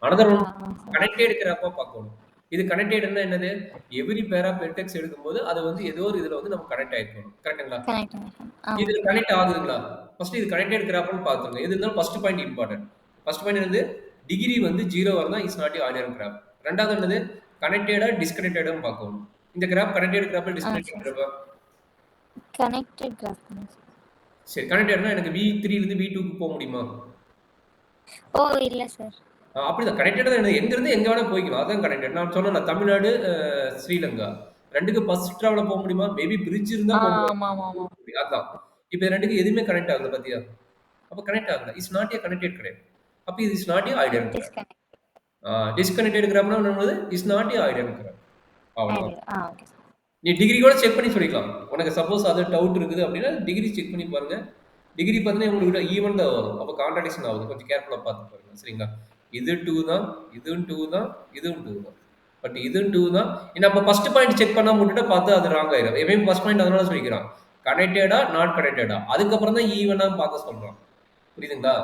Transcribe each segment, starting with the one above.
Another one sir. Connected கிராஃபா பார்க்கணும். இது கனெக்டட்னா என்னது? எவ்ரி பேர் ஆஃப் வெர்டெக்ஸ் எடுக்கும்போது அது வந்து ஏதோ ஒரு இதுல வந்து நம்ம கனெக்ட் ஆயிருக்கணும். கரெக்ட்டுங்களா? கனெக்ட் ஆகும். ஆமா இதுல சார். கனெக்ட் ஆகுதுங்களா? ஃபர்ஸ்ட் இது கனெக்டட் கிராஃப்னு பார்த்துருங்க. எது இருந்தாலும் first point important. First point என்னது? டிகிரி வந்து 0 இருந்தா is not a ordinary graph. 2வது என்னது? கனெக்டடா டிஸ்கனெக்டடான்னு பார்க்கணும். இந்த கிராஃப் கனெக்டட் கிராஃபா டிஸ்கனெக்டட் சார். கிராஃபா? கனெக்டட் கிராஃப் தானே சார். சரி கனெக்டட்னா எனக்கு V3 இருந்து V2க்கு போக முடியுமா? ஓ இல்ல சார். அப்படிதான் கனெக்டட் தான் எங்க இருந்து எங்க வேணா போய்க்கலாம். அதான் கனெக்டட். நான் சொன்னேன்ல தமிழ்நாடு, ஸ்ரீலங்கா. 2க்கு பஸ் டிராவல்ல போக முடியுமா? மேபி பிரிட்ஜ் இருந்தா போக முடியும். ஆமாமாமா. அதான். இப்ப 2க்கு எதுவுமே கனெக்ட் ஆகல பாத்தியா? அப்ப கனெக்ட் ஆகல. இஸ் நாட் எ கனெக்டட் கிடையாது. அப்ப இது is not a ideal graph. Disconnect. Disconnected கிராஃப்னா என்னது? Is not a ideal graph. அவ்வளவுதான். Okay sir. நீ டிகிரி கூட செக் பண்ணி சொல்லிக்கலாம். உனக்கு சப்போஸ் அது டவுட் இருக்குது அப்படின்னா டிகிரி செக் பண்ணி பாருங்க. டிகிரி பார்த்தீங்கன்னா உங்களுக்கு ஈவன் தான் வரும். அப்போ கான்ட்ராடிக்ஷன் ஆகுது. கொஞ்சம் கேர்ஃபுல்லா பார்த்து பாருங்க. சரிங்களா? இது 2 தான், இதுவும் 2 தான், இதுவும் 2 தான். பட் இதுவும் 2 தான். நம்ம ஃபர்ஸ்ட் பாயிண்ட் செக் பண்ணாம விட்டுட்டா பார்த்தா அது ராங் ஆயிரும். எப்பயும் ஃபர்ஸ்ட் பாயிண்ட் அதனால சொல்லிக்கிறான். கனெக்டடா, நாட் கனெக்டடா. அதுக்கப்புறம் தான் ஈவனா பார்க்க சொல்றான். புரியுதுங்களா?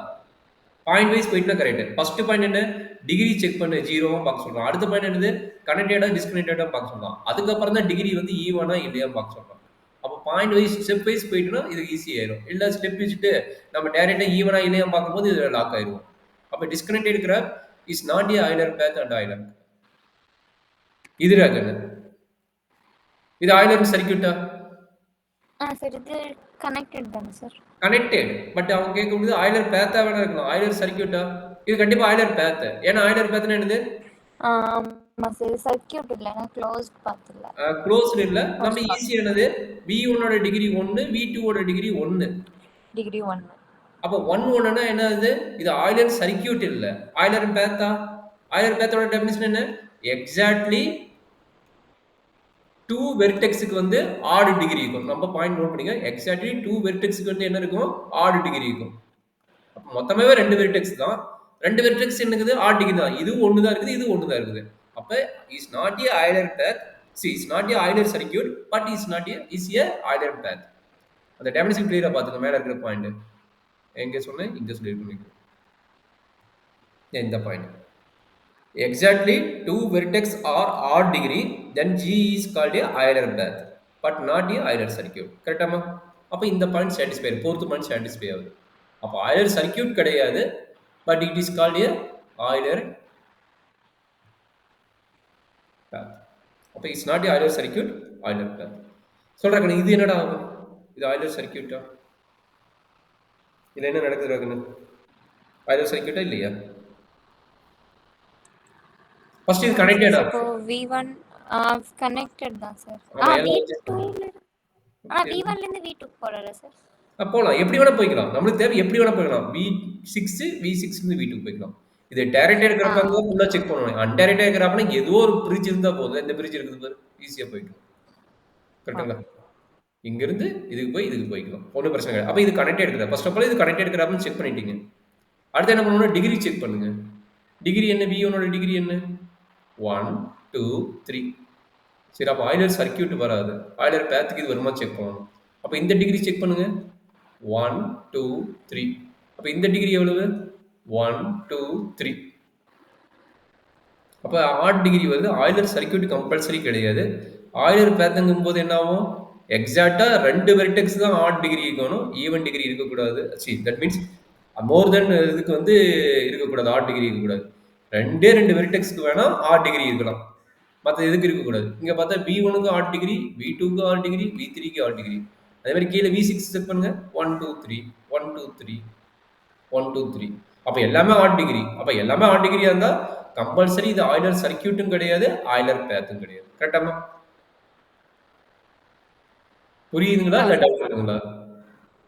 பாயிண்ட் வைஸ் போயிட்டுனா கரெக்ட். ஃபர்ஸ்ட் பாயிண்ட் என்ன? டிகிரி செக் பண்ணு 0 பார்க்க சொல்றான். அடுத்த பாயிண்ட் என்னது? கனெக்டடா, டிஸ்கனெக்டடா பார்க்க சொல்றான். அதுக்கப்புறம் தான் டிகிரி வந்து ஈவனா இல்லையா பார்க்க சொல்றான். அப்போ பாயிண்ட் வைஸ் ஸ்டெப் வைஸ் போயிட்டுனா இது ஈஸி ஆயிரும். இல்ல ஸ்டெப் வச்சுட்டு நம்ம டைரக்டா ஈவனா இல்லையா பார்க்கும்போது இதுல லாக் ஆயிரும். அப்ப disconnected graph is not a Euler path and Euler. இது ராகன. இது ஆய்லர் சர்க்யூட்டா? சார் இது கனெக்டட் தானே சார். கனெக்டட். பட் அவங்க கேட்கும்போது ஆய்லர் பாத்தா வேணா இருக்கலாம். ஆய்லர் சர்க்யூட்டா? இது கண்டிப்பா ஆய்லர் பாத். ஏன்னா ஆய்லர் பாத்னா என்னது? ஆமா சார். சர்க்யூட் இல்ல, க்ளோஸ்ட் பாத் இல்ல. க்ளோஸ்ட் இல்ல. நம்ம ஈஸி என்னது? V1 ஓட டிகிரி 1, V2 ஓட டிகிரி 1. டிகிரி 1. அப்ப 1 1னா என்னது? இது ஆய்லர் சர்க்யூட் இல்ல. ஆய்லர் பாத்தா? ஆய்லர் பாத்தோட டெஃபினிஷன் என்ன? எக்ஸாக்ட்லி 2 வெர்டெக்ஸ்க்கு வந்து ஆட் டிகிரி இருக்கும். நம்ம பாயிண்ட் நோட் பண்ணிங்க. எக்ஸாக்ட்லி 2 வெர்டெக்ஸ்க்கு வந்து என்ன இருக்கும்? ஆட் டிகிரி இருக்கும். அப்ப மொத்தமாவே 2 வெர்டெக்ஸ் தான். 2 வெர்டெக்ஸ் என்னங்குது? ஆட் டிகிரி தான். இது 1 தான் இருக்குது, இது 1 தான் இருக்குது. அப்ப is not a Euler path. Is not a Euler circuit, but is not a is a Euler path. அந்த டெஃபினிஷன் கிளியரா பாத்துங்க மேல இருக்கிற பாயிண்ட். எங்க சொன்னேன்? இங்க சொல்லிருக்கேன். இந்த point. Exactly 2 vertex are odd degree, then G is called a Euler path, but not a Euler circuit. கரெக்டாமா? அப்ப இந்த point satisfy, fourth point satisfy ஆகுது. அப்ப Euler circuit கிடையாது, but it is called a Euler path. அப்ப it's not a Euler circuit, Euler path. சொல்றாங்க இது என்னடா ஆகும்? இது Euler circuit ஆ? இது என்ன நடக்குதுன்னு? Euler circuit ஆ இல்லையா? ஃபர்ஸ்ட் இது கனெக்டடா? இப்போ V1 கனெக்டட் தான் சார். V2 V1 ல இருந்து V2 போறல சார். போலாம். எப்படி வேணா போய்க்கலாம். நம்மளுக்கு தேவை எப்படி வேணா போய்க்கலாம். V6 V6 இருந்து V2 போய்க்கலாம். இது டைரக்டா இருக்கிறப்ப ஃபுல்லா செக் பண்ணணும். அன்டைரக்டா இருக்கிறப்ப ஏதோ ஒரு பிரிட்ஜ் இருந்தா போதும். இந்த பிரிட்ஜ் இருக்குது பாரு. ஈஸியா போய்க்கலாம். கரெக்ட்டுங்களா? இங்க இருந்து இதுக்கு போய் இதுக்கு போய்க்கலாம். ஒண்ணும் பிரச்சனை இல்ல. அப்ப இது connected graph. First of all இது கனெக்டட் கிராஃப்னு செக் பண்ணிட்டீங்க. அடுத்து என்ன பண்ணனும்? டிகிரி செக் பண்ணுங்க. டிகிரி என்ன? V1 ஓட டிகிரி என்ன? 1 2 3. சரி அப்ப ஆய்லர் சர்க்யூட் வராது. ஆய்லர் பாத்துக்கு இது வருமா செக் பண்ணனும். அப்ப இந்த டிகிரி செக் பண்ணுங்க. 1 2 3. அப்ப இந்த டிகிரி எவ்வளவு? 1 2 3. அப்ப ஆட் டிகிரி வருது. ஆய்லர் சர்க்யூட் கம்பல்சரி கிடையாது. ஆய்லர் பாத்துங்கும்போது என்ன ஆகும்? எக்ஸாக்ட்டா 2 வெர்டெக்ஸ் தான் ஆட் டிகிரி இருக்கணும். ஈவன் டிகிரி இருக்க கூடாது. தட் மீன்ஸ் மோர் தென் இதுக்கு வந்து இருக்க கூடாது. ஆட் டிகிரி இருக்க கூடாது. 2 வெர்டெக்ஸ்க்கு வேணா ஆட் டிகிரி இருக்கலாம். மத்த எதுக்கு இருக்க கூடாது. இங்க பார்த்தா V1க்கு ஆட் டிகிரி, V2க்கு ஆட் டிகிரி, V3க்கு ஆட் டிகிரி. அதே மாதிரி கீழ V6 செக் பண்ணுங்க. 1 2 3 1 2 3 1 2 3. அப்ப எல்லாமே ஆட் டிகிரி. அப்ப எல்லாமே ஆட் டிகிரியா இருந்தா கம்பல்சரி இது ஆய்லர் சர்க்யூட்டும் கிடையாது, ஆய்லர் பாத்தும் கிடையாது. கரெக்ட்டாமா? புரியுதுங்களா? இல்ல டவுட் இருக்குங்களா?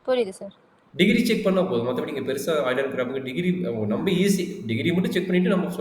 புரியுது சார். டிகிரி செக் பண்ணா போதும். மத்தபடி இங்க பெருசா ஆய்லர் கிராஃப்க்கு டிகிரி நம்ம ஈஸி. டிகிரி மட்டும் செக் பண்ணிட்டு நம்ம